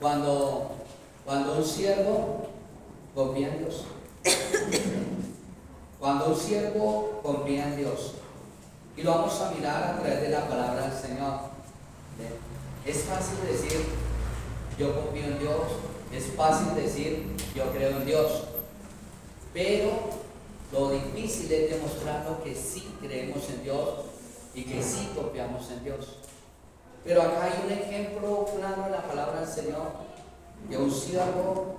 Cuando un siervo confía en Dios. Cuando un siervo confía en Dios. Y lo vamos a mirar a través de la palabra del Señor. Es fácil decir, yo confío en Dios. Es fácil decir, yo creo en Dios. Pero lo difícil es demostrarlo que sí creemos en Dios y que sí confiamos en Dios. Pero acá hay un ejemplo claro en la palabra del Señor de un siervo,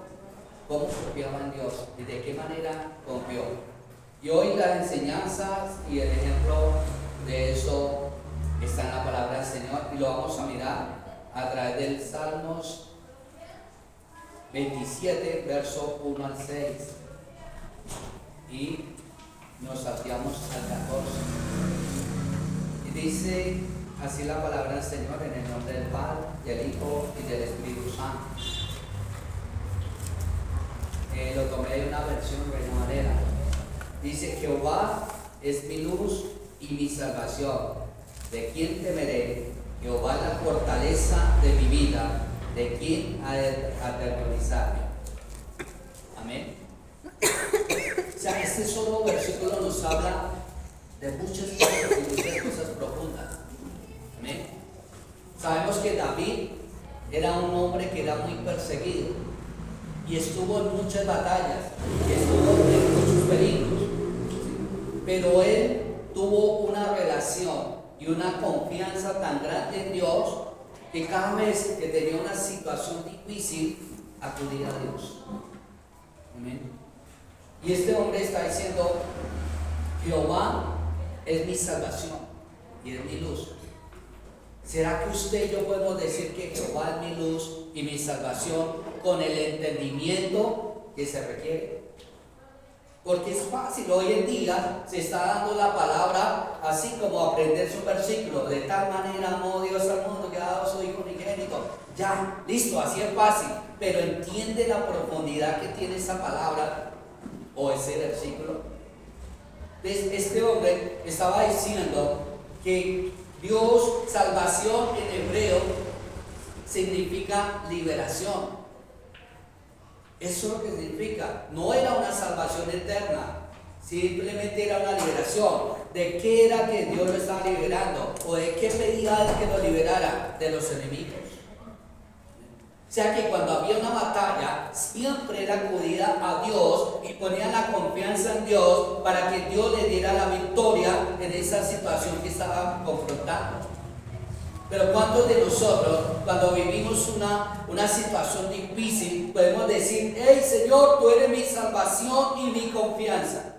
cómo confiaba en Dios y de qué manera confió. Y hoy las enseñanzas y el ejemplo de eso está en la palabra del Señor y lo vamos a mirar a través del Salmos 27, verso 1 al 6. Y nos salteamos al 14. Y dice así la palabra del Señor en el nombre del Padre, del Hijo y del Espíritu Santo. Lo tomé de una versión Reina Valera. Dice: Jehová es mi luz y mi salvación. ¿De quién temeré? Jehová es la fortaleza de mi vida. ¿De quién ha de aterrorizarme? Amén. O sea, este solo versículo nos habla de muchas cosas y muchas cosas profundas. Amén. Sabemos que David era un hombre que era muy perseguido y estuvo en muchas batallas, y estuvo en muchos peligros, ¿sí? Pero él tuvo una relación y una confianza tan grande en Dios que cada vez que tenía una situación difícil acudía a Dios. Amén. Y este hombre está diciendo: Jehová es mi salvación y es mi luz. ¿Será que usted y yo podemos decir que Jehová es mi luz y mi salvación con el entendimiento que se requiere? Porque es fácil, hoy en día se está dando la palabra así como aprender su versículo: de tal manera amó Dios al mundo que ha dado a su Hijo unigénito. Ya, listo, así es fácil. Pero entiende la profundidad que tiene esa palabra o ese versículo. Este hombre estaba diciendo que Dios, salvación en hebreo, significa liberación. Eso es lo que significa. No era una salvación eterna, simplemente era una liberación. ¿De qué era que Dios lo estaba liberando? ¿O de qué pedía Él que lo liberara? De los enemigos. O sea que cuando había una batalla, siempre era acudida a Dios y ponía la confianza en Dios para que Dios le diera la victoria en esa situación que estaba confrontando. Pero ¿cuántos de nosotros, cuando vivimos una situación difícil, podemos decir: hey Señor, tú eres mi salvación y mi confianza?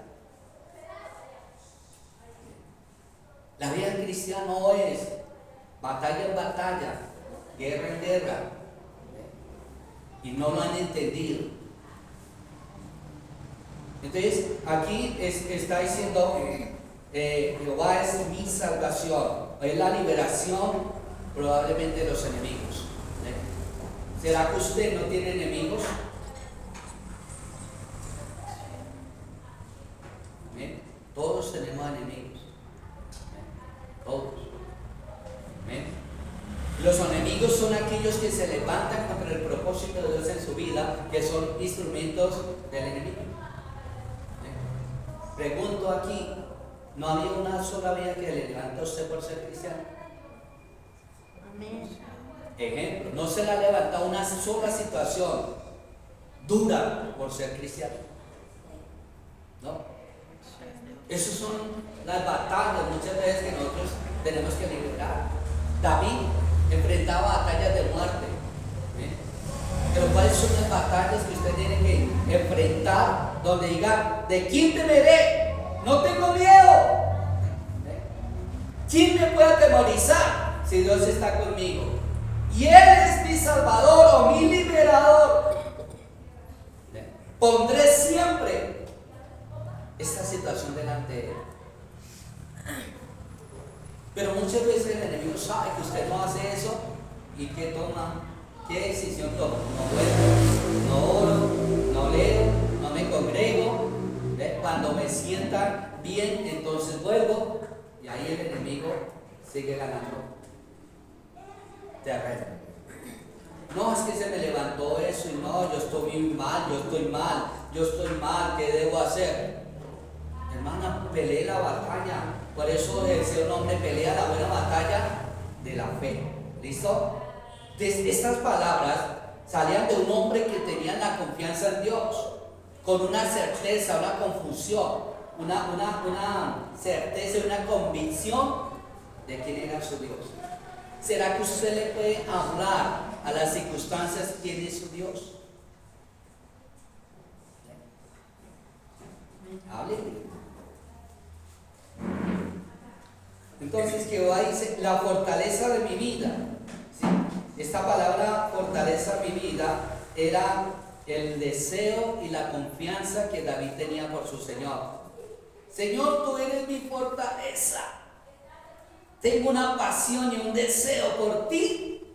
La vida cristiana no es batalla en batalla, guerra en guerra. Y no lo han entendido. Entonces aquí está diciendo: Jehová es mi salvación, es la liberación probablemente de los enemigos. ¿Será que usted no tiene enemigos? ¿Amén? Todos tenemos enemigos. ¿Amén? Todos. ¿Amén? Los enemigos son aquellos que se levantan contra el propósito de Dios en su vida, que son instrumentos del enemigo. Pregunto aquí: ¿no había una sola vida que le levantó a usted por ser cristiano? Amén. Ejemplo, no se le ha levantado una sola situación dura por ser cristiano. ¿No? Esas son las batallas muchas veces que nosotros tenemos que liberar. David enfrentaba batallas de muerte. Pero ¿cuáles son las batallas que usted tiene que enfrentar donde diga: ¿de quién temeré? No tengo miedo. ¿Quién me puede atemorizar si Dios está conmigo? Y Él es mi salvador o mi liberador. Pondré siempre esta situación delante de Él. Pero muchas veces el enemigo sabe que usted no hace eso. ¿Y qué toma? ¿Qué decisión toma? No vuelvo, no oro, no leo, no me congrego. Cuando me sientan bien, entonces vuelvo. Y ahí el enemigo sigue ganando terreno. No, es que se me levantó eso y no, yo estoy mal, yo estoy mal, ¿qué debo hacer? Hermana, pelee la batalla. Por eso el Señor hombre pelea la buena batalla de la fe. ¿Listo? Entonces, estas palabras salían de un hombre que tenía la confianza en Dios, con una certeza, una confusión, una certeza y una convicción de quién era su Dios. ¿Será que usted le puede hablar a las circunstancias quién es su Dios? Háblele. Entonces Jehová dice, la fortaleza de mi vida. ¿Sí? Esta palabra fortaleza de mi vida era el deseo y la confianza que David tenía por su Señor. Señor, tú eres mi fortaleza. Tengo una pasión y un deseo por ti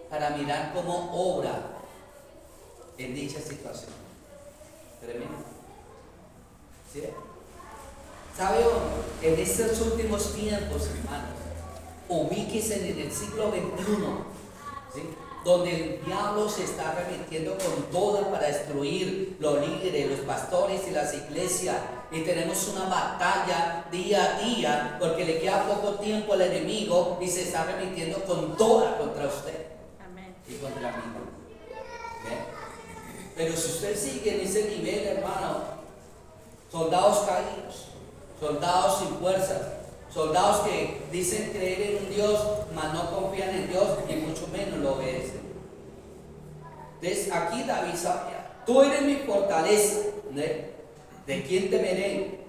para mirar cómo obra en dicha situación. Tremendo. ¿Sí? ¿Sabe? En estos últimos tiempos, hermanos, ubíquese en el siglo XXI, ¿sí? Donde el diablo se está remitiendo con todo para destruir los líderes, los pastores y las iglesias. Y tenemos una batalla día a día porque le queda poco tiempo al enemigo y se está remitiendo con toda contra usted. Amén. Y contra mí. ¿Ve? Pero si usted sigue en ese nivel, hermano, soldados caídos, soldados sin fuerzas, soldados que dicen creer en un Dios, mas no confían en Dios y mucho menos lo obedecen. Entonces aquí David sabía, tú eres mi fortaleza, ¿no? ¿De quién temeré?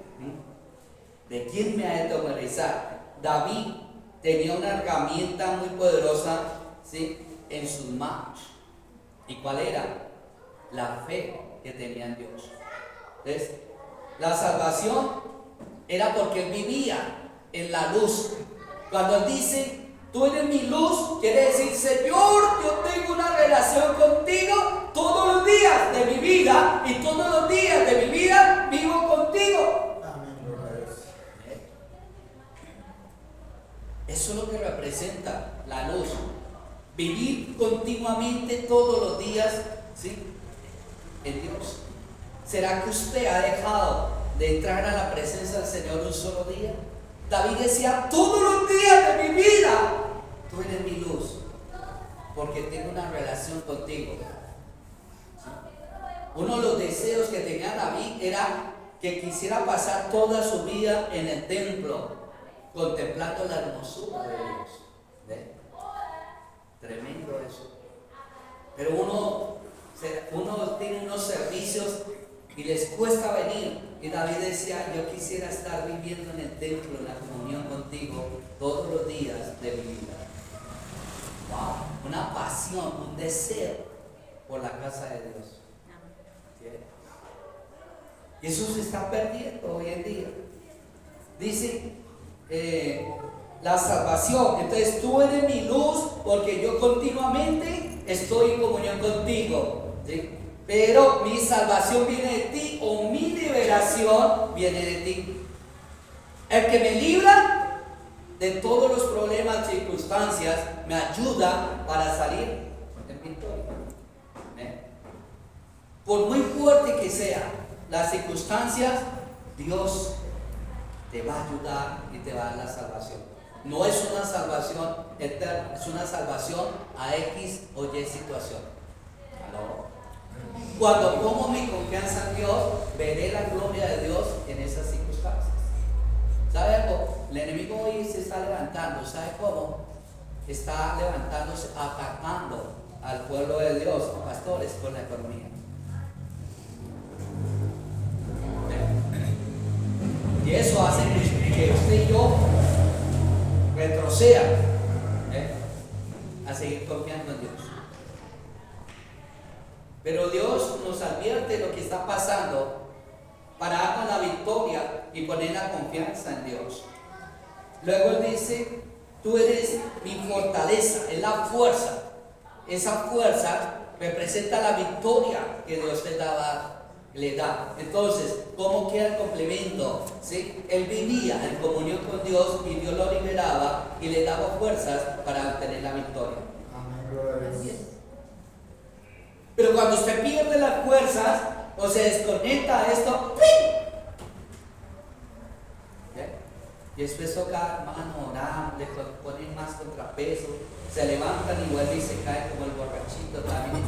¿De quién me ha de temerizar? David tenía una herramienta muy poderosa, ¿sí?, en sus manos. ¿Y cuál era? La fe que tenía en Dios. Entonces, la salvación era porque él vivía en la luz. Cuando él dice, tú eres mi luz, quiere decir, Señor, yo tengo una relación contigo todos los días de mi vida y todos los días de mi vida vivo contigo. Amén. Eso es lo que representa la luz. Vivir continuamente todos los días, ¿sí?, en Dios. ¿Será que usted ha dejado de entrar a la presencia del Señor un solo día? David decía, todos los días de mi vida, tú eres mi luz, porque tengo una relación contigo. ¿Sí? Uno de los deseos que tenía David era que quisiera pasar toda su vida en el templo, contemplando la hermosura de Dios. ¿Ve? Tremendo eso. Pero uno tiene unos servicios y les cuesta venir. Y David decía, yo quisiera estar viviendo en el templo, en la comunión contigo, todos los días de mi vida. Wow, una pasión, un deseo por la casa de Dios. ¿Sí? Y eso se está perdiendo hoy en día. Dice, la salvación. Entonces tú eres mi luz porque yo continuamente estoy en comunión contigo. ¿Sí? Pero mi salvación viene de ti, o mi liberación viene de ti. El que me libra de todos los problemas, circunstancias, me ayuda para salir en victoria. Por muy fuerte que sean las circunstancias, Dios te va a ayudar y te va a dar la salvación. No es una salvación eterna, es una salvación a X o Y situación. ¿Aló? Cuando pongo mi confianza en Dios, veré la gloria de Dios en esas circunstancias. ¿Sabe algo? El enemigo hoy se está levantando. ¿Sabe cómo? Está levantándose, atacando al pueblo de Dios, pastores, con la economía. Y eso hace que usted y yo retrocedan a seguir confiando en Dios. Pero Dios nos advierte lo que está pasando para darnos la victoria y poner la confianza en Dios. Luego Él dice, tú eres mi fortaleza, es la fuerza. Esa fuerza representa la victoria que Dios le da. Entonces, ¿cómo queda el complemento? ¿Sí? Él vivía en comunión con Dios y Dios lo liberaba y le daba fuerzas para obtener la victoria. Amén. cuando usted pierde las fuerzas o se desconecta de esto, ¡pim! Y después toca, hermano, orar, le ponen más contrapeso, se levantan y vuelven y se caen como el borrachito también.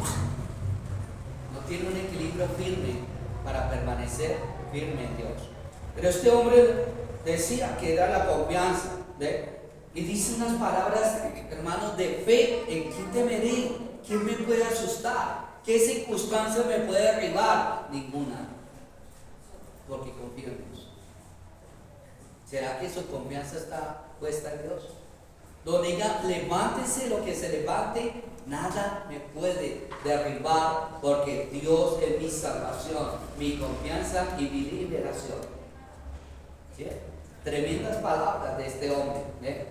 No tiene un equilibrio firme para permanecer firme en Dios. Pero este hombre decía que era la confianza, ¿ve? Y dice unas palabras, hermanos, de fe. ¿En quién temeré? ¿Quién me puede asustar? ¿Qué circunstancia me puede derribar? Ninguna, porque confío en Dios. ¿Será que su confianza está puesta en Dios? Donde diga, levántese lo que se levante, nada me puede derribar, porque Dios es mi salvación, mi confianza y mi liberación. ¿Sí? Tremendas palabras de este hombre, ¿eh?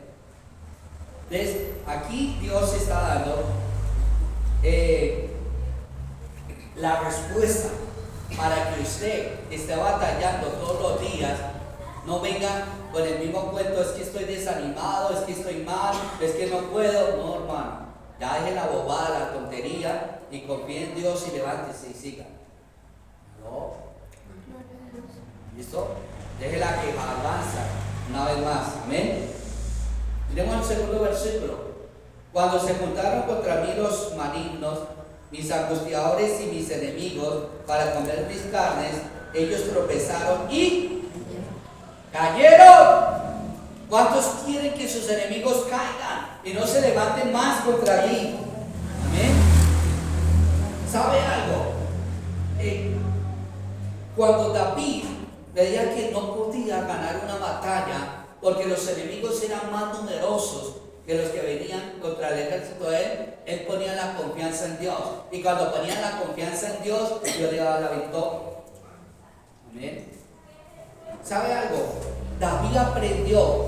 Entonces, aquí Dios está dando la respuesta para que usted esté batallando todos los días. No venga con el mismo cuento, es que estoy desanimado, es que estoy mal, es que no puedo. No, hermano, ya deje la bobada, la tontería y confíe en Dios y levántese y siga. No. ¿Listo? Deje la queja, avanza una vez más. Amén. Miremos el segundo versículo. Cuando se juntaron contra mí los malignos, mis angustiadores y mis enemigos, para comer mis carnes, ellos tropezaron y cayeron. ¿Cuántos quieren que sus enemigos caigan y no se levanten más contra mí? Amén. ¿Sabe algo? Cuando David veía que no podía ganar una batalla porque los enemigos eran más numerosos que los que venían contra el ejército de él ponía la confianza en Dios. Y cuando ponía la confianza en Dios, Dios le daba la victoria. Amén. ¿Sabe algo? David aprendió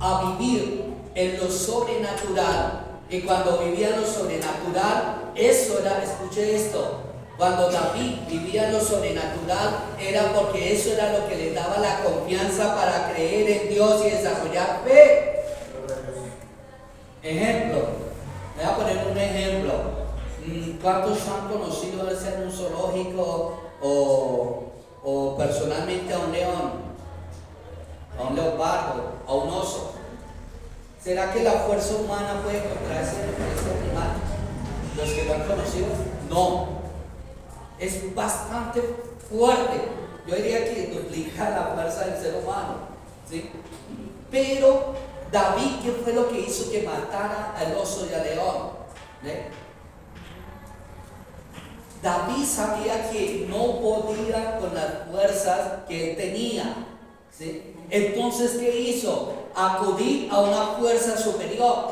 a vivir en lo sobrenatural. Y cuando vivía en lo sobrenatural, eso era, escuche esto, cuando David vivía en lo sobrenatural, era porque eso era lo que le daba la confianza para creer en Dios y desarrollar fe. Ejemplo, voy a poner un ejemplo. ¿Cuántos han conocido de ser un zoológico o personalmente a un león, a un leopardo, a un oso? ¿Será que la fuerza humana puede contra ese animal? Los que lo han conocido, no. Es bastante fuerte. Yo diría que duplica la fuerza del ser humano, ¿sí? Pero David, ¿qué fue lo que hizo que matara al oso y al león? ¿Ve? David sabía que no podía con las fuerzas que él tenía, ¿sí? Entonces, ¿qué hizo? Acudir a una fuerza superior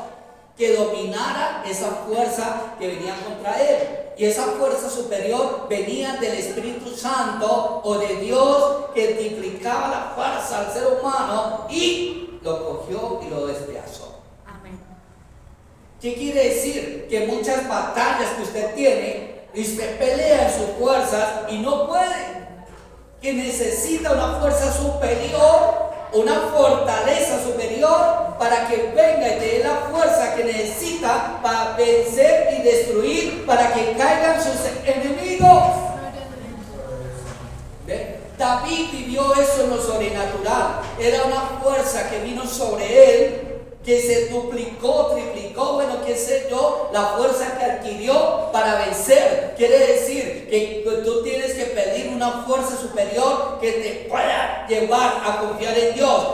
que dominara esa fuerza que venía contra él. Y esa fuerza superior venía del Espíritu Santo o de Dios, que triplicaba la fuerza al ser humano y lo cogió y lo despedazó. Amén. ¿Qué quiere decir? Que muchas batallas que usted tiene, y usted pelea en sus fuerzas y no puede, que necesita una fuerza superior, una fortaleza superior para que venga y te dé la fuerza que necesita para vencer y destruir, para que caigan sus enemigos. ¿Ve? David vivió eso en lo sobrenatural. Era una fuerza que vino sobre él, que se duplicó, triplicó, bueno, qué sé yo, la fuerza que adquirió para vencer. Quiere decir que tú tienes que pedir una fuerza superior que te pueda llevar a confiar en Dios.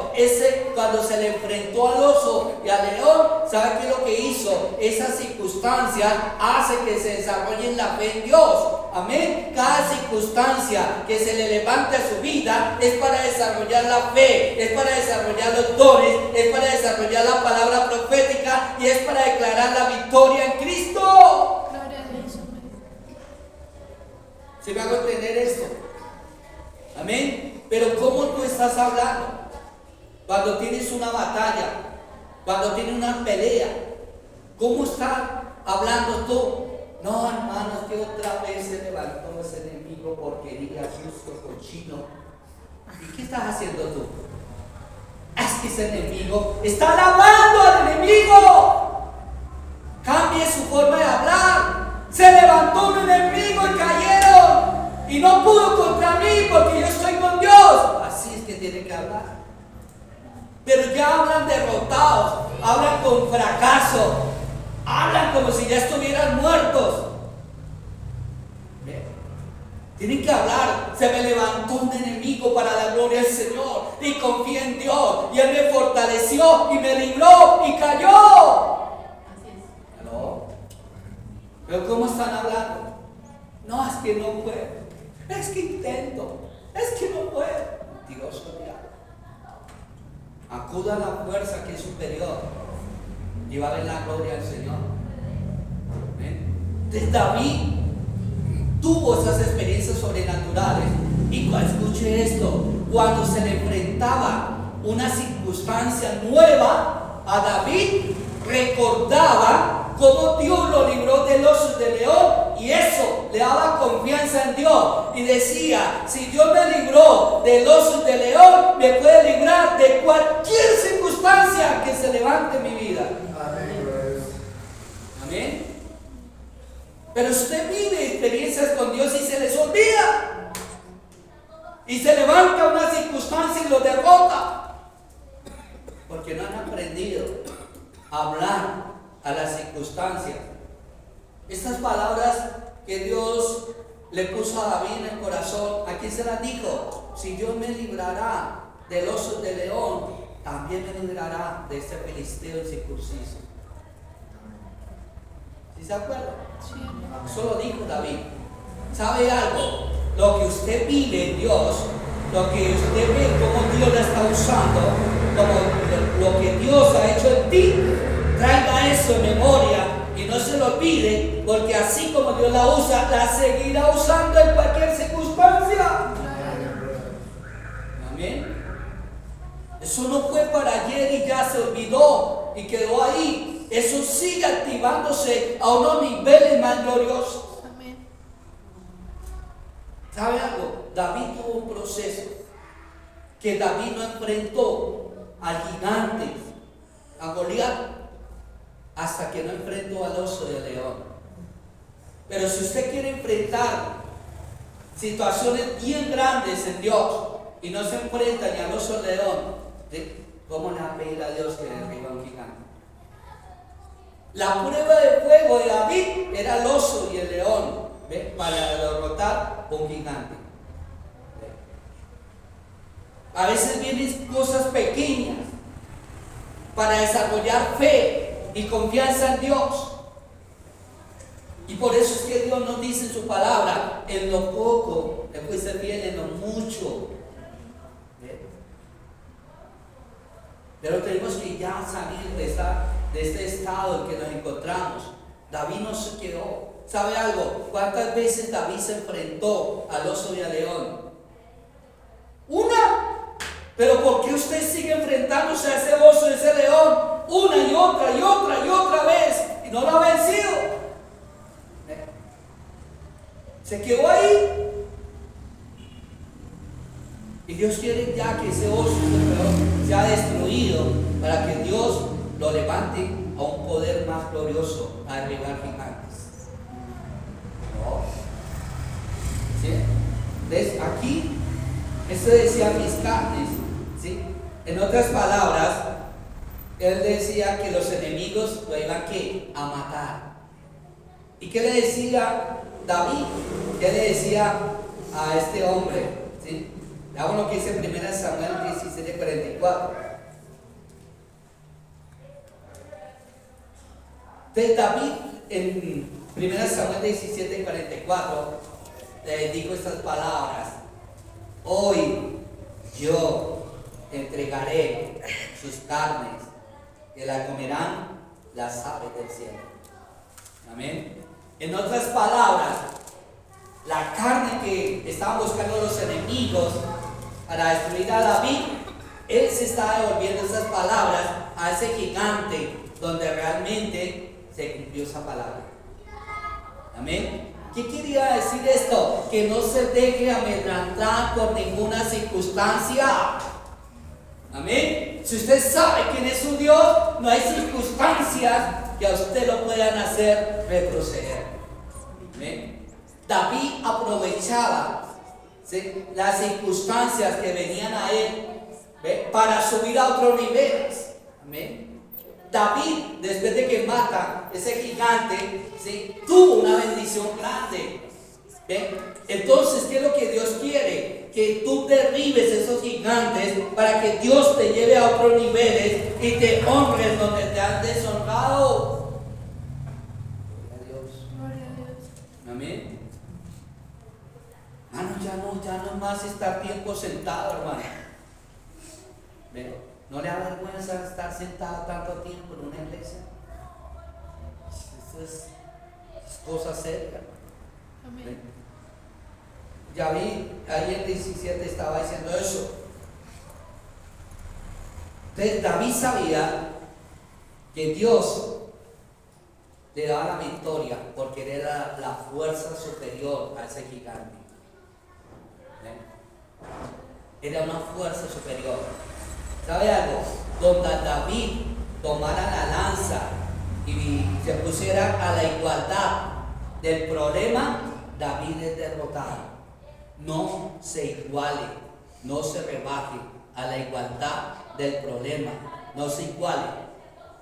Cuando se le enfrentó al oso y al león, ¿sabe qué es lo que hizo? Esa circunstancia hace que se desarrolle la fe en Dios. Amén. Cada circunstancia que se le levante a su vida es para desarrollar la fe, es para desarrollar los dones, es para desarrollar la palabra profética y es para declarar la victoria en Cristo. ¿Se me hago entender esto? Amén. Pero ¿cómo tú estás hablando? Cuando tienes una batalla, cuando tienes una pelea, ¿cómo estás hablando tú? No, hermanos, que otra vez se levantó ese enemigo, porquería, sucio, cochino. ¿Y qué estás haciendo tú? Es que ese enemigo está alabando al enemigo. Cambie su forma de hablar. Se levantó un enemigo y cayeron. Y no pudo contra mí porque yo estoy con Dios. Así es que tienen que hablar. Pero ya hablan derrotados, hablan con fracaso, hablan como si ya estuvieran muertos. Tienen que hablar. Se me levantó un enemigo para la gloria del Señor y confié en Dios y Él me fortaleció y me libró y cayó. Así es. ¿Aló? ¿Pero cómo están hablando? No, es que no puedo, es que intento, es que no puedo. Mentiroso, diablo. Acuda a la fuerza que es superior y va a ver la gloria del Señor. Entonces David tuvo esas experiencias sobrenaturales y escuche esto, cuando se le enfrentaba una circunstancia nueva a David, recordaba cómo Dios lo libró del oso de león y eso le daba confianza en Dios y decía, si Dios me libró del oso de león, me puede librar de cualquier circunstancia que se levante en mi vida. Amén. Pero usted vive experiencias con Dios y se les olvida. Y se levanta una circunstancia y lo derrota. Porque no han aprendido a hablar a las circunstancias. Estas palabras que Dios le puso a David en el corazón, ¿a quién se las dijo? Si Dios me librará del oso de león, también me librará de este filisteo incircunciso. ¿Sí se acuerda? Sí. Eso lo dijo David. ¿Sabe algo? Lo que usted vive en Dios, lo que usted ve cómo Dios la está usando, como lo que Dios ha hecho en ti, traiga eso en memoria y no se lo olvide, porque así como Dios la usa, la seguirá usando en cualquier circunstancia. Amén. Eso no fue para ayer y ya se olvidó y quedó ahí. Eso sigue activándose a unos niveles más gloriosos. Amén. ¿Sabe algo? David tuvo un proceso que David no enfrentó al gigante, a Goliat, hasta que no enfrentó al oso de león. Pero si usted quiere enfrentar situaciones bien grandes en Dios y no se enfrenta ni al oso de león, ¿cómo le va a pedir a Dios que le derriba a un gigante? La prueba de fuego de David era el oso y el león, ¿ve? Para derrotar a un gigante. A veces vienen cosas pequeñas para desarrollar fe y confianza en Dios. Y por eso es que Dios nos dice en su palabra, en lo poco te fuiste fiel, en lo mucho. ¿Ve? Pero tenemos que ya salir de este estado en que nos encontramos. David no se quedó. ¿Sabe algo? ¿Cuántas veces David se enfrentó al oso y al león? Una. Pero ¿por qué usted sigue enfrentándose a ese oso y ese león una y otra y otra y otra vez y no lo ha vencido? Se quedó ahí. Y Dios quiere ya que ese oso y ese león sea destruido para que Dios lo levante a un poder más glorioso, a derribar gigantes. ¿No? ¿Sí? Entonces aquí, esto decía mis carnes, ¿sí? En otras palabras, él decía que los enemigos lo iban a matar. ¿Y qué le decía David? ¿Qué le decía a este hombre? ¿Sí? Veamos lo que dice en 1 Samuel 17:44. Entonces David en 1 Samuel 17:44 le dijo estas palabras: hoy yo entregaré sus carnes, que la comerán las aves del cielo. Amén. En otras palabras, la carne que estaban buscando los enemigos para destruir a David, él se estaba devolviendo esas palabras a ese gigante donde realmente se cumplió esa palabra. Amén. ¿Qué quería decir esto? Que no se deje amedrentar por ninguna circunstancia. Amén. Si usted sabe quién es su Dios, no hay circunstancias que a usted lo puedan hacer retroceder. Amén. David aprovechaba, ¿sí?, las circunstancias que venían a él, ¿ve?, para subir a otros niveles. Amén. David, después de que mata ese gigante, ¿sí?, tuvo una bendición grande. ¿Ve? Entonces, ¿qué es lo que Dios quiere? Que tú derribes esos gigantes para que Dios te lleve a otros niveles y te honres donde te han deshonrado. Gloria a Dios. Amén. Hermano, ya no es más estar tiempo sentado, hermano. ¿Ve? ¿No le da vergüenza estar sentado tanto tiempo en una iglesia? Eso es cosa seria. Amén. Ya vi, ahí el 17 estaba diciendo eso. Entonces David sabía que Dios le daba la victoria porque él era la fuerza superior a ese gigante. Era una fuerza superior. ¿Sabe algo? Donde David tomara la lanza y se pusiera a la igualdad del problema, David es derrotado. No se iguale, no se rebaje a la igualdad del problema, no se iguale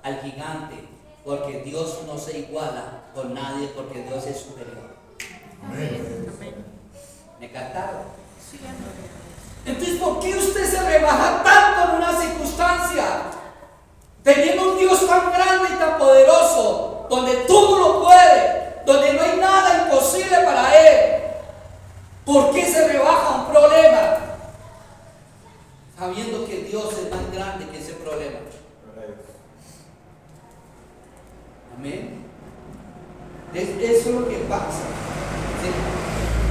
al gigante, porque Dios no se iguala con nadie, porque Dios es superior. Amén. ¿Me captaron? Sí. Entonces, ¿por qué usted se rebaja tanto en una circunstancia? Teniendo un Dios tan grande y tan poderoso, donde todo lo puede, donde no hay nada imposible para Él. ¿Por qué se rebaja un problema? Sabiendo que Dios es más grande que ese problema. Amén. Eso es lo que pasa. ¿Sí?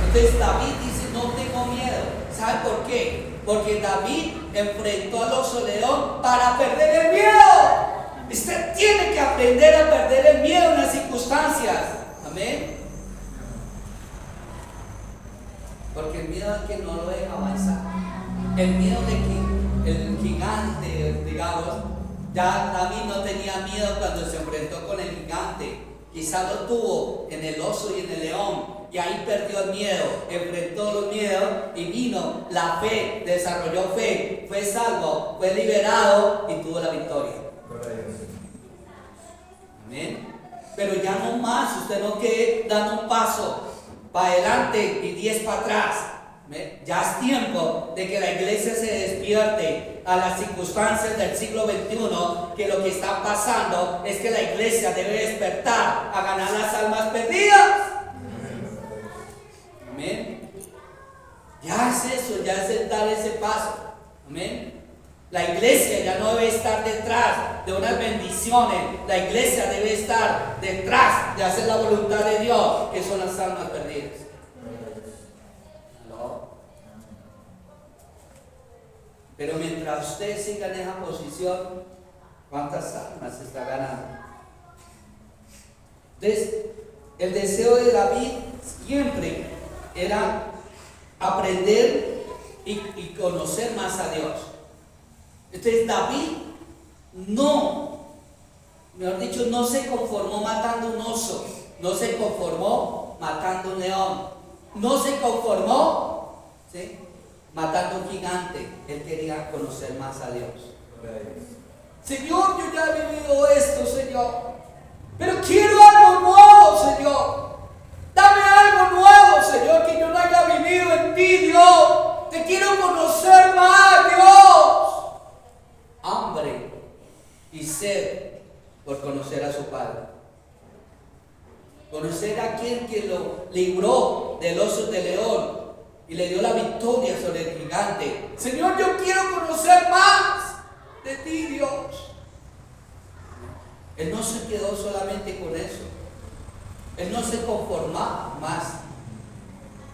Entonces David dice, no tengo miedo. ¿Sabe por qué? Porque David enfrentó al oso león para perder el miedo. Usted tiene que aprender a perder el miedo en las circunstancias. Amén. Porque el miedo es que no lo deja avanzar. El miedo de que el gigante, digamos, ya David no tenía miedo cuando se enfrentó con el gigante. Quizás lo tuvo en el oso y en el león, y ahí perdió el miedo, enfrentó los miedos y vino la fe, desarrolló fe, fue salvo, fue liberado y tuvo la victoria. Amén. Pero ya no más, usted no quede dando un paso para adelante y 10 para atrás. Ya es tiempo de que la iglesia se despierte a las circunstancias del siglo XXI, que lo que está pasando es que la iglesia debe despertar a ganar las almas perdidas. Amén. Ya es eso, ya es dar ese paso. Amén. La iglesia ya no debe estar detrás de unas bendiciones. La iglesia debe estar detrás de hacer la voluntad de Dios, que son las almas perdidas. ¿No? Pero mientras usted siga en esa posición, ¿cuántas almas se está ganando? Entonces, el deseo de David siempre era aprender y conocer más a Dios. Entonces David mejor dicho, no se conformó matando un oso, no se conformó matando un león, no se conformó, ¿sí?, matando un gigante. Él quería conocer más a Dios. Señor, yo ya he vivido esto, Señor, pero quiero algo nuevo, Señor. Dame algo nuevo, Señor, que yo no haya vivido en ti, Dios. Te quiero conocer más, Dios. Hambre y sed por conocer a su Padre. Conocer a aquel que lo libró del oso de león y le dio la victoria sobre el gigante. Señor, yo quiero conocer más de ti, Dios. Él no se quedó solamente con eso. Él no se conformaba más.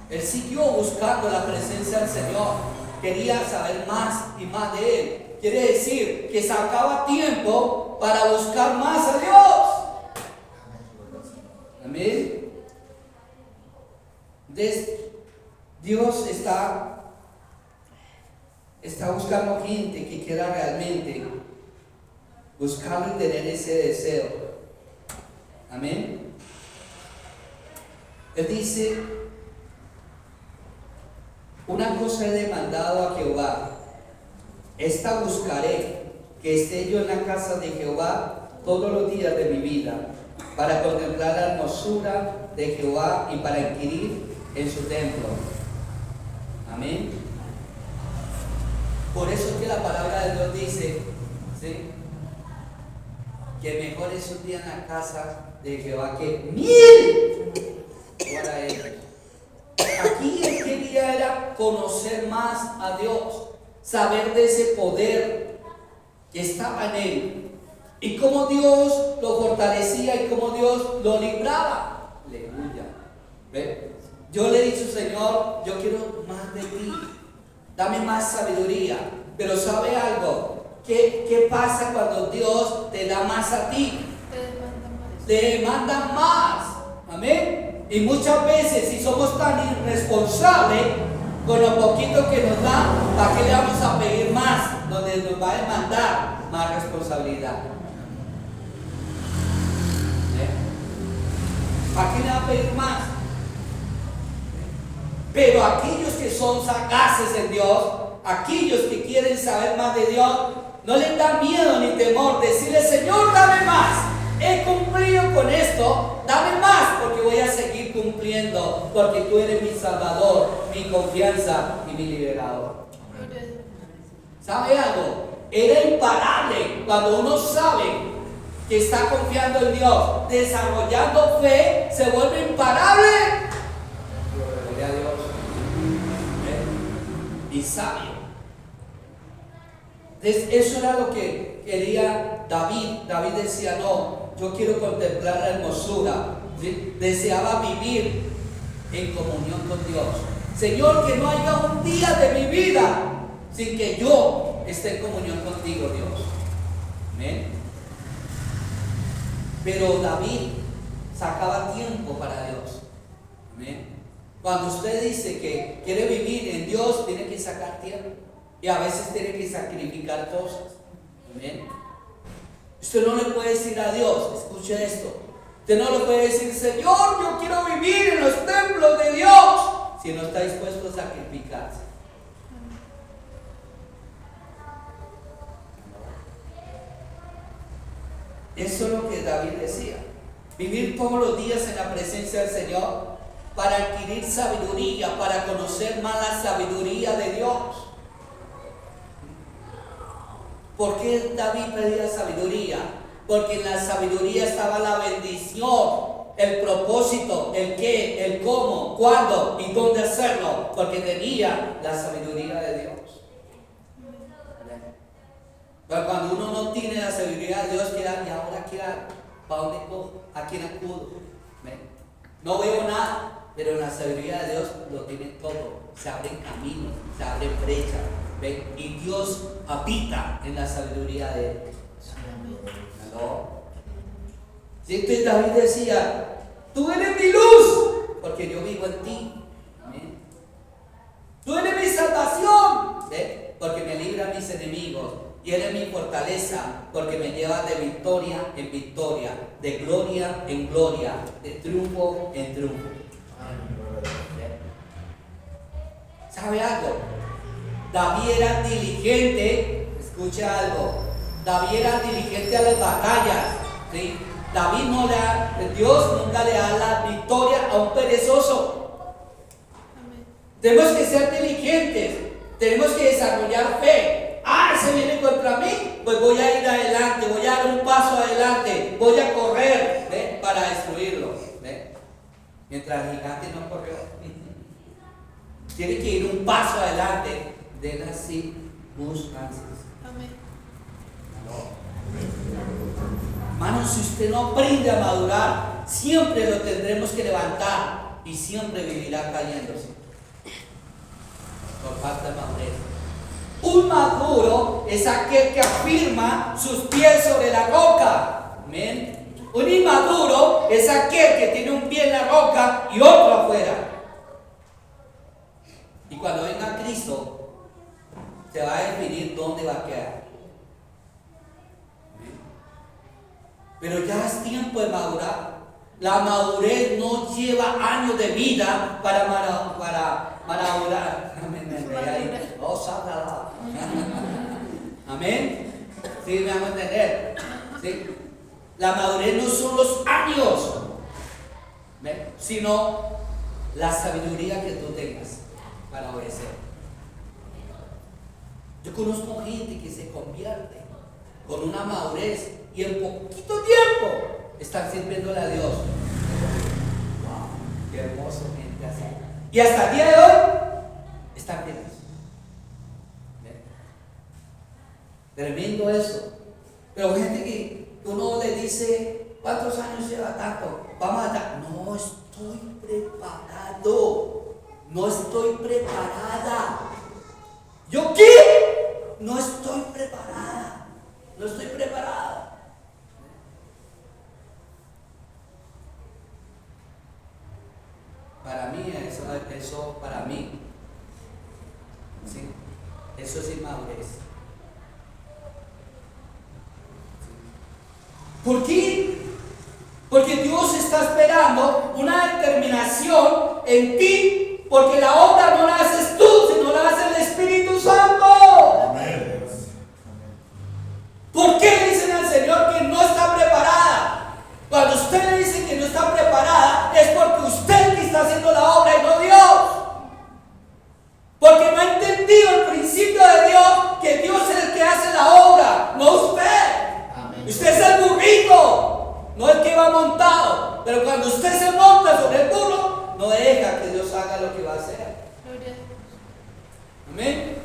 Él siguió buscando la presencia del Señor. Quería saber más y más de Él. Quiere decir que sacaba tiempo para buscar más a Dios. Amén. Dios está buscando gente que quiera realmente buscarlo y tener ese deseo. Amén. Él dice, una cosa he demandado a Jehová, esta buscaré, que esté yo en la casa de Jehová todos los días de mi vida, para contemplar la hermosura de Jehová y para inquirir en su templo. Amén. Por eso es que la palabra de Dios dice, ¿sí?, que mejor es un día en la casa de Jehová que 1000 para ellos. Aquí él quería era conocer más a Dios, saber de ese poder que estaba en él y cómo Dios lo fortalecía y cómo Dios lo libraba. Aleluya. ¿Ve? Yo le he dicho, Señor, yo quiero más de ti, dame más sabiduría. Pero ¿sabe algo? ¿Qué pasa cuando Dios te da más a ti? Te demanda más. Amén. Y muchas veces, si somos tan irresponsables con lo poquito que nos da, ¿para qué le vamos a pedir más? Donde nos va a demandar más responsabilidad. ¿Para qué le va a pedir más? Pero aquellos que son sagaces en Dios, aquellos que quieren saber más de Dios, no les da miedo ni temor decirle, Señor, dame más. He cumplido con esto, dame más, porque voy a seguir cumpliendo, porque tú eres mi Salvador, mi confianza y mi liberador. ¿Sabe algo? Era imparable cuando uno sabe que está confiando en Dios, desarrollando fe, se vuelve imparable. Gloria a Dios. Y sabio. Eso era lo que quería David. David decía, no, yo quiero contemplar la hermosura. ¿Sí? Deseaba vivir en comunión con Dios. Señor, que no haya un día de mi vida sin que yo esté en comunión contigo, Dios. Amén. Pero David sacaba tiempo para Dios. Amén. Cuando usted dice que quiere vivir en Dios, tiene que sacar tiempo. Y a veces tiene que sacrificar cosas. Amén. Usted no le puede decir a Dios, escuche esto. Usted no le puede decir, Señor, yo quiero vivir en los templos de Dios, si no está dispuesto a sacrificarse. Eso es lo que David decía. Vivir todos los días en la presencia del Señor para adquirir sabiduría, para conocer más la sabiduría de Dios. ¿Por qué David pedía sabiduría? Porque en la sabiduría estaba la bendición, el propósito, el qué, el cómo, cuándo y dónde hacerlo, porque tenía la sabiduría de Dios. Pero cuando uno no tiene la sabiduría de Dios, ¿qué hago? ¿Y ahora qué hago? ¿Para dónde cojo? ¿A quién acudo? No veo nada, pero en la sabiduría de Dios lo tiene todo. Se abren caminos, se abren brechas. ¿Ven? Y Dios habita en la sabiduría de Él. ¿No? ¿Sí? Entonces David decía, tú eres mi luz, porque yo vivo en ti. ¿Ven? Tú eres mi salvación, ¿ven? Porque me libra a mis enemigos. Y eres mi fortaleza, porque me lleva de victoria en victoria, de gloria en gloria, de triunfo en triunfo. ¿Ven? ¿Sabe algo? David era diligente, escucha algo, David era diligente a las batallas, ¿sí? David Dios nunca le da la victoria a un perezoso. Amén. Tenemos que ser diligentes, tenemos que desarrollar fe. Se viene contra mí, pues voy a ir adelante, voy a dar un paso adelante, voy a correr, ¿ve? Para destruirlo, ¿ve? Mientras el gigante no corrió. Tiene que ir un paso adelante. De las circunstancias. Amén. Hermano, si usted no aprende a madurar, siempre lo tendremos que levantar y siempre vivirá cayéndose por falta de madurez. Un maduro es aquel que afirma sus pies sobre la roca. Amén. Un inmaduro es aquel que tiene un pie en la roca y otro afuera. Y cuando venga Cristo, se va a definir dónde va a quedar. Pero ya es tiempo de madurar. La madurez no lleva años de vida para madurar. Amén. Oh, sácala. Amén. ¿Sí me vamos a entender? ¿Sí? La madurez no son los años, ¿ven? Sino la sabiduría que tú tengas para obedecer. Yo conozco gente que se convierte con una madurez y en poquito tiempo están sirviéndole a Dios. Wow, qué hermoso gente así. Y hasta el día de hoy están fieles. Tremendo eso. Pero gente que uno le dice, ¿cuántos años lleva tanto? Vamos a dar. No estoy preparado. No estoy preparada. ¿Yo qué? No estoy preparada. No estoy preparada. Para mí, eso para mí, ¿sí? Eso es inmadurez. ¿Por qué? Porque Dios está esperando una determinación en ti, porque la obra no la haces tú, sino la hace el Espíritu Santo. Amén. ¿Por qué le dicen al Señor que no está preparada? Cuando usted le dice que no está preparada, es porque usted que está haciendo la obra y no Dios. Porque no ha entendido el principio de Dios, que Dios es el que hace la obra, no usted. Amén. Usted es el burrito, no el que va montado. Pero cuando usted se monta sobre el burro, no deja que Dios haga lo que va a hacer. Amén.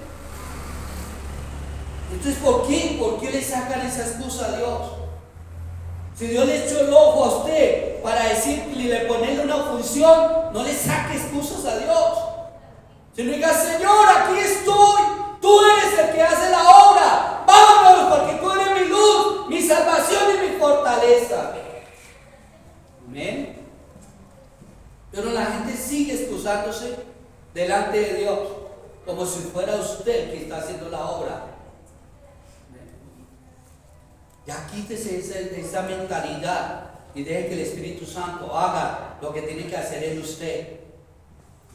Entonces, ¿por qué? ¿Por qué le sacan esa excusa a Dios? Si Dios le echó el ojo a usted para decirle y le ponerle una función, no le saque excusas a Dios. Si no diga, Señor, aquí estoy, tú eres el que hace la obra, vámonos, porque tú eres mi luz, mi salvación y mi fortaleza. Amén. Pero la gente sigue excusándose delante de Dios, como si fuera usted el que está haciendo la obra. Ya quítese esa mentalidad y deje que el Espíritu Santo haga lo que tiene que hacer en usted.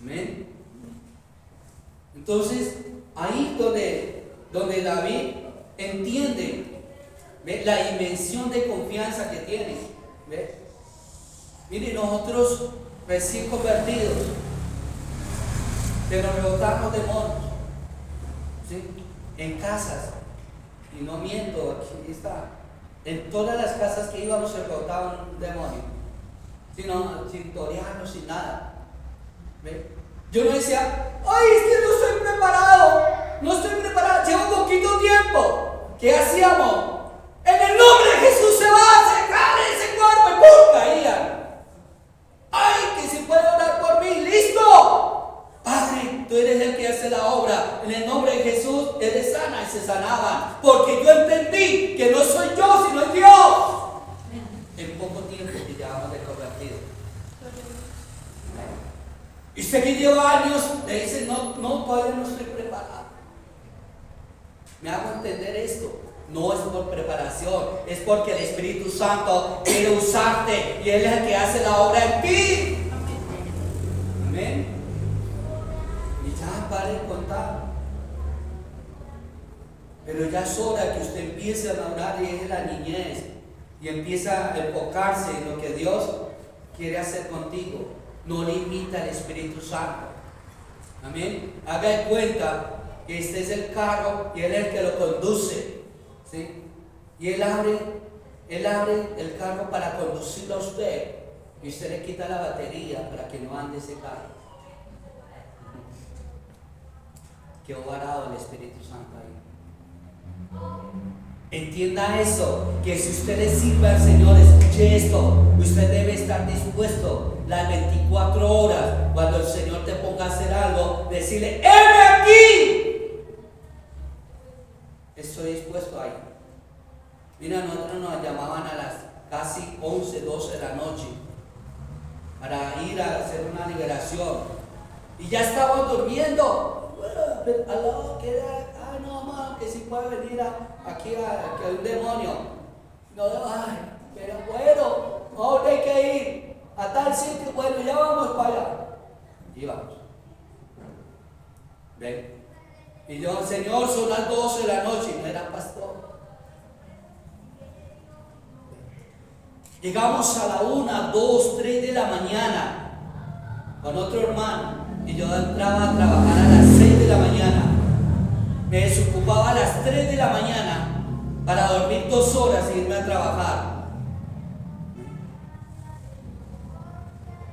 Amén. Entonces, ahí donde David entiende, ¿ve?, la dimensión de confianza que tiene. ¿Ve? Mire, nosotros recién convertidos, que nos rebotaron demonios, ¿sí?, en casas. Y no miento, aquí está. En todas las casas que íbamos se rebotaban un demonio. Sin torearnos, sin nada. ¿Ve? Yo no decía, ay, es que no estoy preparado, llevo poquito tiempo. ¿Qué hacíamos? En el nombre de Jesús se va a secar ese cuerpo y ¡pum!, caían. Ay, que si puede orar por mí, listo. Padre, tú eres el que hace la obra. En el nombre de Jesús, eres sana, y se sanaban. Porque yo entendí que no soy yo, sino es Dios. En poco tiempo que llevamos de convertido. Y usted que lleva años, le dice, no, todavía no estoy preparado. Me hago entender esto. No es por preparación, es porque el Espíritu Santo quiere usarte y Él es el que hace la obra en ti. Amén. Y ya pare de contar. Pero ya es hora que usted empiece a madurar y deje la niñez y empieza a enfocarse en lo que Dios quiere hacer contigo. No limita al Espíritu Santo. Amén. Haga de cuenta que este es el carro y Él es el que lo conduce, ¿sí? Y Él abre el carro para conducirlo a usted y usted le quita la batería para que no ande ese carro. Qué obrado el Espíritu Santo ahí. Entienda eso, que si usted le sirve al Señor, escuche esto, usted debe estar dispuesto las 24 horas, cuando el Señor te ponga a hacer algo, decirle, ¡heme aquí! Estoy dispuesto ahí. Mira, nosotros nos llamaban a las casi 11, 12 de la noche para ir a hacer una liberación y ya estábamos durmiendo. Aló, que no, mamá, que si puede venir aquí a un demonio. No, ay, pero bueno, no hay que ir. a tal sitio, bueno, ya vamos para allá. Y vamos. ¿Ven? Y yo, Señor, son las 12 de la noche y no era pastor. Llegamos a la 1, 2, 3 de la mañana con otro hermano y yo entraba a trabajar a las 6 de la mañana. Me desocupaba a las 3 de la mañana para dormir 2 horas e irme a trabajar.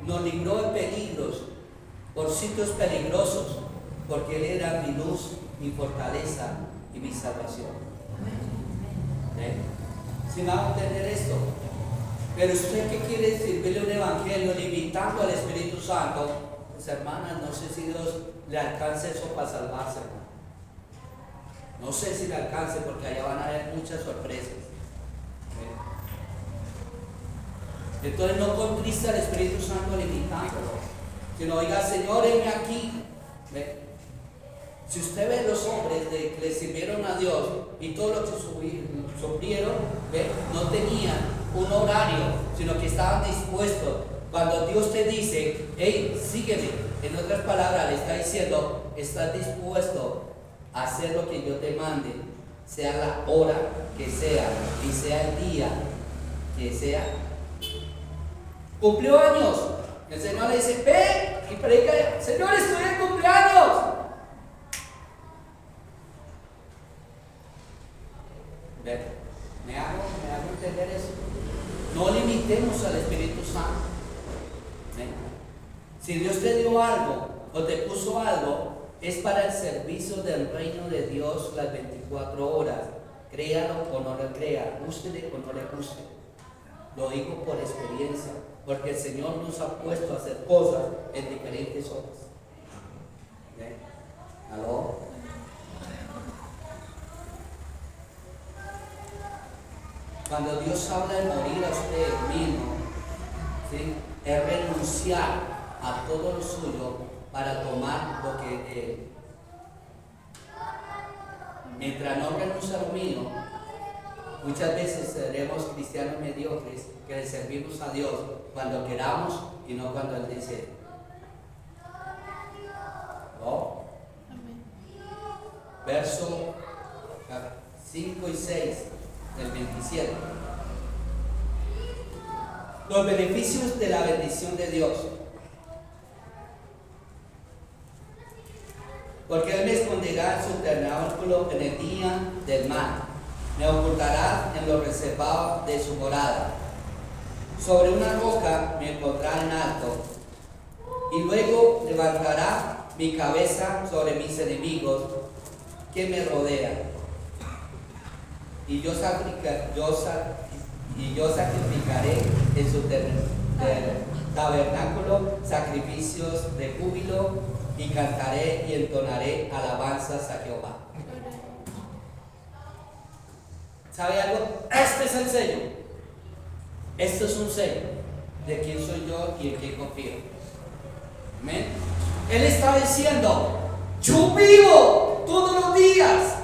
Nos libró de peligros, por sitios peligrosos, porque Él era mi luz, mi fortaleza y mi salvación. ¿Sí me va a entender esto? Pero usted que quiere servirle un evangelio limitando al Espíritu Santo, pues hermanas, no sé si Dios le alcance eso para salvarse, hermano. No sé si le alcance, porque allá van a haber muchas sorpresas. Entonces no contriste al Espíritu Santo limitándolo, sino oiga, Señor, heme aquí. Si usted ve los hombres que le sirvieron a Dios y todo lo que sufrieron, no tenían un horario, sino que estaban dispuestos. Cuando Dios te dice, hey, sígueme, en otras palabras le está diciendo, estás dispuesto a hacer lo que yo te mande, sea la hora que sea y sea el día que sea. Cumplió años, el Señor le dice, ve y predica, Señor, estoy en cumpleaños. ¿Me hago entender eso? No limitemos al Espíritu Santo. Si Dios te dio algo o te puso algo, es para el servicio del reino de Dios las 24 horas. Créalo o no lo crea, gústele o no le guste. Lo digo por experiencia, porque el Señor nos ha puesto a hacer cosas en diferentes horas. ¿Aló? Cuando Dios habla de morir a usted mismo, ¿sí?, es renunciar a todo lo suyo para tomar lo que Él. Mientras no renuncia a lo mío, muchas veces seremos cristianos mediocres que le servimos a Dios cuando queramos y no cuando Él dice. ¿No? Verso 5 y 6 del 27. Los beneficios de la bendición de Dios. Porque Él me esconderá en su tabernáculo en el día del mal. Me ocultará en lo reservado de su morada. Sobre una roca me pondrá en alto. Y luego levantará mi cabeza sobre mis enemigos que me rodean. Y yo sacrificaré en su tabernáculo sacrificios de júbilo y cantaré y entonaré alabanzas a Jehová. ¿Sabe algo? Este es el sello. Esto es un sello de quién soy yo y en quién confío. ¿Amén? Él está diciendo, yo vivo todos los días,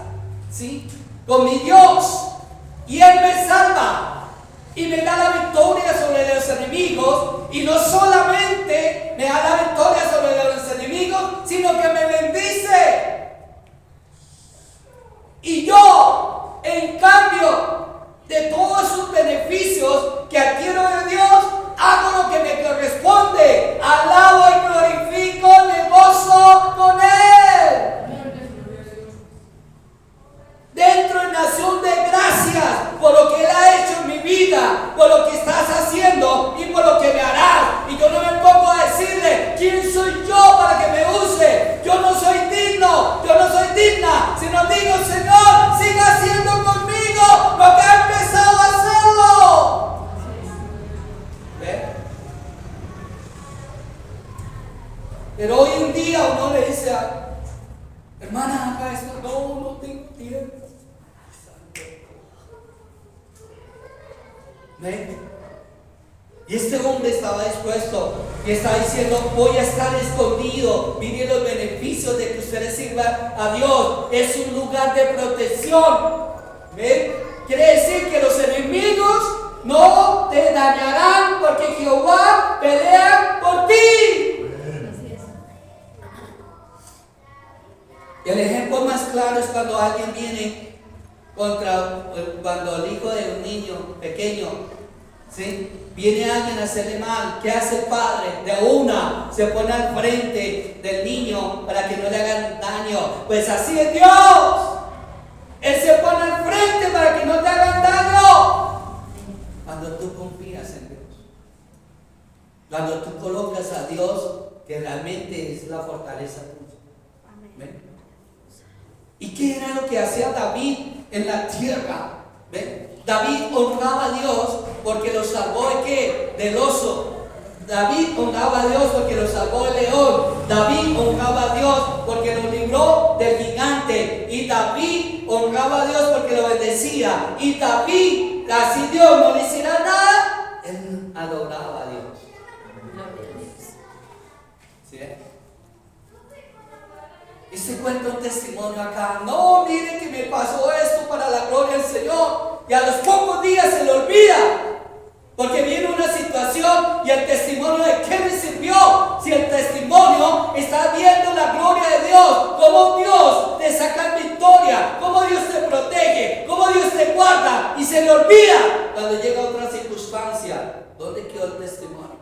¿sí?, con mi Dios, y Él me salva y me da la victoria sobre los enemigos, y no solamente me da la victoria sobre los enemigos, sino que me bendice. Y yo, en cambio de todos esos beneficios que adquiero de Dios, hago lo que me corresponde, alabo y glorifico, me gozo con Él. Dentro en acción de gracias por lo que Él ha hecho en mi vida, por lo que estás haciendo y por lo que me harás. Y yo no me pongo a decirle quién soy yo para que me use. Yo no soy digno, yo no soy digna, sino digo, Señor, siga haciendo conmigo lo que ha empezado a hacerlo. ¿Ve? Pero hoy en día uno le dice, hermana, haga esto. No tengo tiempo. ¿Ven? Y este hombre estaba dispuesto y está diciendo, voy a estar escondido. Miren los beneficios de que ustedes sirvan a Dios. Es un lugar de protección. ¿Ven? Quiere decir que los enemigos no te dañarán, porque Jehová pelea por ti. Así es. El ejemplo más claro es cuando alguien viene cuando el hijo de un niño pequeño, ¿sí? Viene alguien a hacerle mal. ¿Qué hace el padre? De una se pone al frente del niño para que no le hagan daño. Pues así es Dios. Él se pone al frente para que no te hagan daño. Cuando tú confías en Dios, cuando tú colocas a Dios, que realmente es la fortaleza tuya. ¿Ven? ¿Y qué era lo que hacía David en la tierra? ¿Ven? David honraba a Dios porque lo salvó de ¿qué? Del oso. David honraba a Dios porque lo salvó del león. David honraba a Dios porque lo libró del gigante. Y David honraba a Dios porque lo bendecía. Y David, así Dios no le hiciera nada, él adoraba a Dios. ¿Sí? Y se cuenta un testimonio acá. No, mire que me pasó esto para la gloria del Señor. Y a los pocos días se le olvida. Porque viene una situación y el testimonio de qué me sirvió. Si el testimonio está viendo la gloria de Dios, cómo Dios te saca en victoria, cómo Dios te protege, cómo Dios te guarda, y se le olvida cuando llega otra circunstancia. ¿Dónde quedó el testimonio?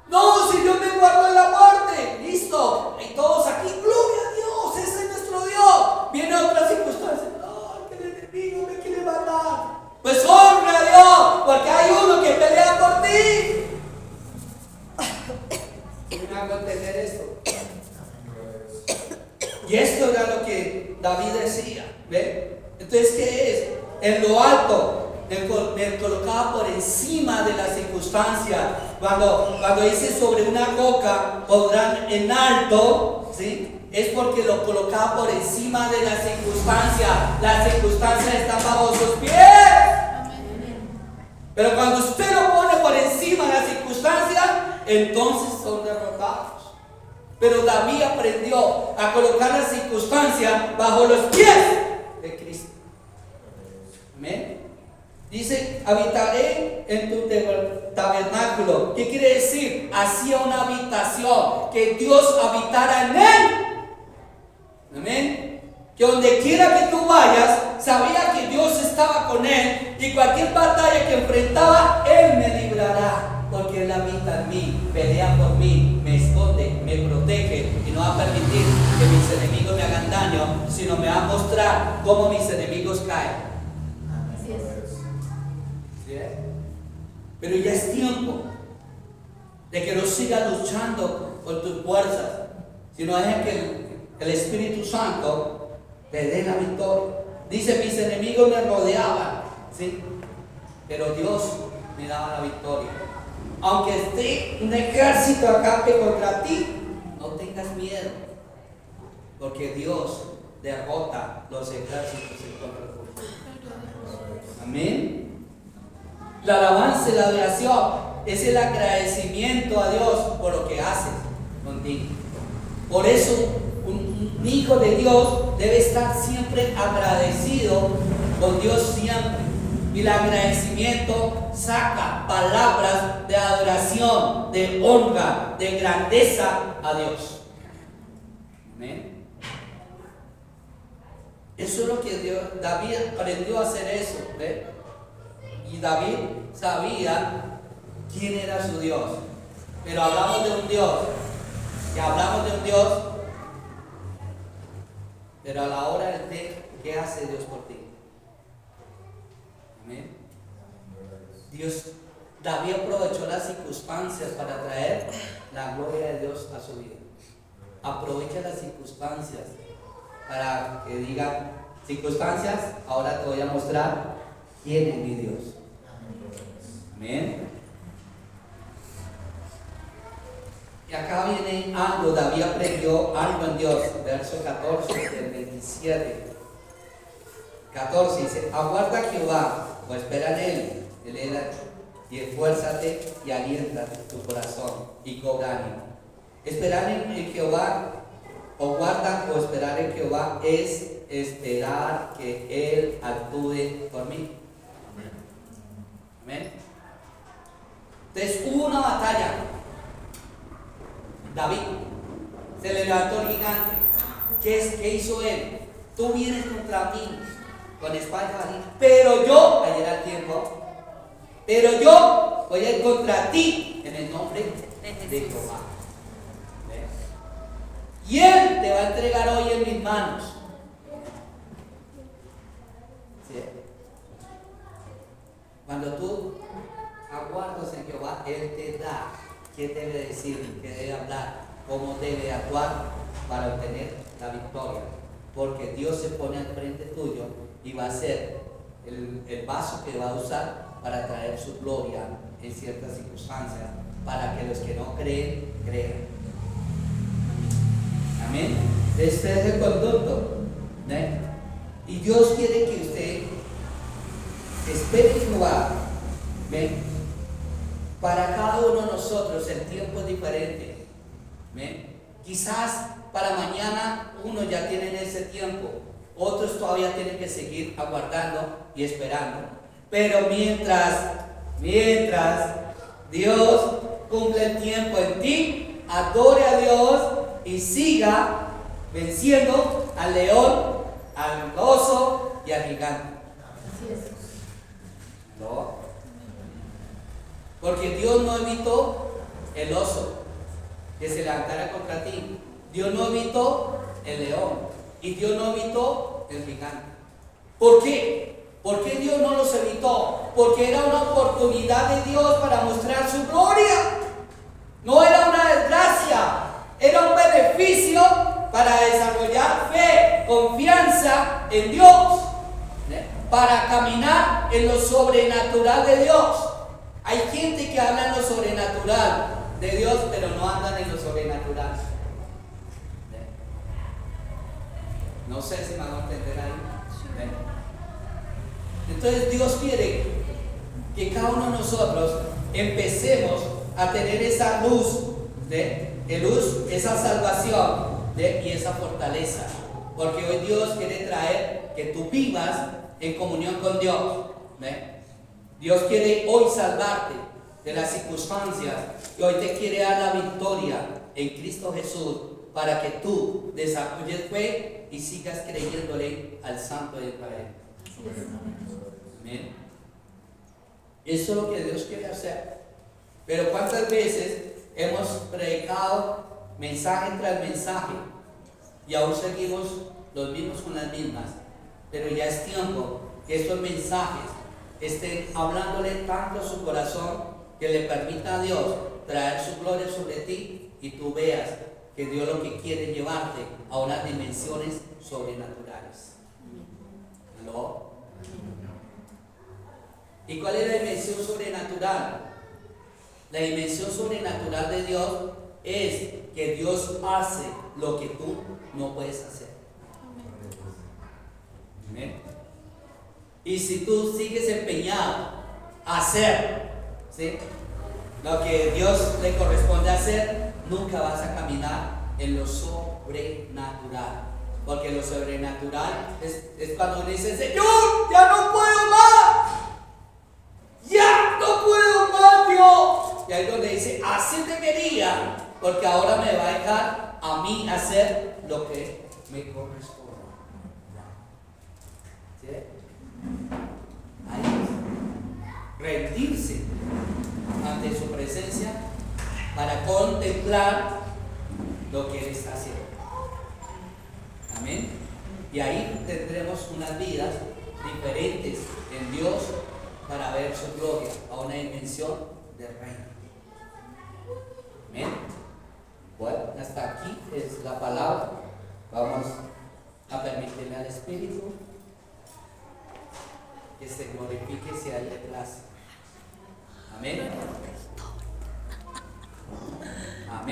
No, si Dios me guardó en la muerte, listo, y todos aquí, gloria a Dios, ese es nuestro Dios. Viene otra circunstancia, no, que el enemigo me quiere matar. Pues honra a Dios, porque hay uno que pelea por ti. ¿Quién hago entender esto? Y esto era lo que David decía, ¿ve? Entonces, ¿qué es? En lo alto. Me colocaba por encima de las circunstancias. Cuando dice sobre una roca podrán en alto, ¿sí? Es porque lo colocaba por encima de las circunstancias. Las circunstancias están bajo sus pies. Pero cuando usted lo pone por encima de las circunstancias, entonces son derrotados. Pero David aprendió a colocar las circunstancias bajo los pies de Cristo. Amén. Dice, habitaré en tu tabernáculo. ¿Qué quiere decir? Hacía una habitación, que Dios habitara en él. Amén. Que donde quiera que tú vayas, sabía que Dios estaba con él, y cualquier batalla que enfrentaba, Él me librará, porque Él habita en mí, pelea por mí, me esconde, me protege, y no va a permitir que mis enemigos me hagan daño, sino me va a mostrar cómo mis enemigos caen. Así es. ¿Sí? Pero ya es tiempo de que no sigas luchando por tus fuerzas, sino deja que el Espíritu Santo te dé la victoria. Dice, mis enemigos me rodeaban, ¿sí? Pero Dios me daba la victoria. Aunque esté un ejército acampe contra ti, no tengas miedo, porque Dios derrota los ejércitos en contra tuyo. Amén. La alabanza y la adoración es el agradecimiento a Dios por lo que haces contigo. Por eso un hijo de Dios debe estar siempre agradecido con Dios siempre. Y el agradecimiento saca palabras de adoración, de honra, de grandeza a Dios. Amén. Eso es lo que David aprendió a hacer eso, ¿ve? Y David sabía quién era su Dios. Pero hablamos de un Dios, pero a la hora del té, ¿qué hace Dios por ti? Amén. David aprovechó las circunstancias para traer la gloria de Dios a su vida. Aprovecha las circunstancias para que digan, circunstancias, ahora te voy a mostrar quién es mi Dios. Amén. Y acá viene algo, David aprendió algo en Dios, verso 14 del 27. 14 dice, aguarda a Jehová, o espera en él, y esfuérzate y alienta tu corazón y cobra ánimo. Esperar en Jehová, o guarda o esperar en Jehová, es esperar que Él actúe por mí. Amén. Entonces hubo una batalla. David se le levantó el gigante. ¿Qué hizo él? Tú vienes contra mí con espada y jabalina, pero yo, ayer al tiempo, pero yo voy a ir contra ti en el nombre de Jehová. Y él te va a entregar hoy en mis manos. ¿Sí? Cuando tú aguardas en Jehová, Él te da qué debe decir, qué debe hablar, cómo debe actuar para obtener la victoria. Porque Dios se pone al frente tuyo y va a ser el vaso que va a usar para traer su gloria en ciertas circunstancias, para que los que no creen, crean. Amén. Este es el conducto. ¿Eh? Y Dios quiere que usted espere en Jehová. ¿Ven? Para cada uno de nosotros el tiempo es diferente. ¿Ven? Quizás para mañana uno ya tiene ese tiempo, otros todavía tienen que seguir aguardando y esperando. Pero mientras Dios cumple el tiempo en ti, adore a Dios y siga venciendo al león, al oso y al gigante. No. Porque Dios no evitó el oso que se levantara contra ti. Dios no evitó el león. Y Dios no evitó el gigante. ¿Por qué? ¿Por qué Dios no los evitó? Porque era una oportunidad de Dios para mostrar su gloria. No era una desgracia. Era un beneficio para desarrollar fe, confianza en Dios, para caminar en lo sobrenatural de Dios. Hay gente que habla en lo sobrenatural de Dios, pero no andan en lo sobrenatural. No sé si me van a entender ahí. Entonces Dios quiere que cada uno de nosotros empecemos a tener esa luz, esa salvación y esa fortaleza. Porque hoy Dios quiere traer que tú vivas en comunión con Dios. Dios quiere hoy salvarte de las circunstancias y hoy te quiere dar la victoria en Cristo Jesús para que tú desarrolles fe y sigas creyéndole al Santo de Israel. Amén. Eso es lo que Dios quiere hacer. Pero ¿cuántas veces hemos predicado mensaje tras mensaje y aún seguimos los mismos con las mismas? Pero ya es tiempo que estos mensajes estén hablándole tanto a su corazón que le permita a Dios traer su gloria sobre ti y tú veas que Dios lo que quiere es llevarte a unas dimensiones sobrenaturales. ¿No? ¿Y cuál es la dimensión sobrenatural? La dimensión sobrenatural de Dios es que Dios hace lo que tú no puedes hacer. Amén. Y si tú sigues empeñado a hacer, ¿sí?, lo que Dios le corresponde hacer, nunca vas a caminar en lo sobrenatural. Porque lo sobrenatural es cuando uno dice: Señor, ya no puedo más. Ya no puedo más, Dios. Y ahí es donde dice: así te quería, porque ahora me va a dejar a mí hacer lo que me corresponde. ¿Sí? Ahí es rendirse ante su presencia para contemplar lo que Él está haciendo. Amén. Y ahí tendremos unas vidas diferentes en Dios para ver su gloria a una dimensión del reino. Amén. Bueno, hasta aquí es la palabra. Vamos a permitirle al Espíritu que se glorifique si a Él le place. Amén.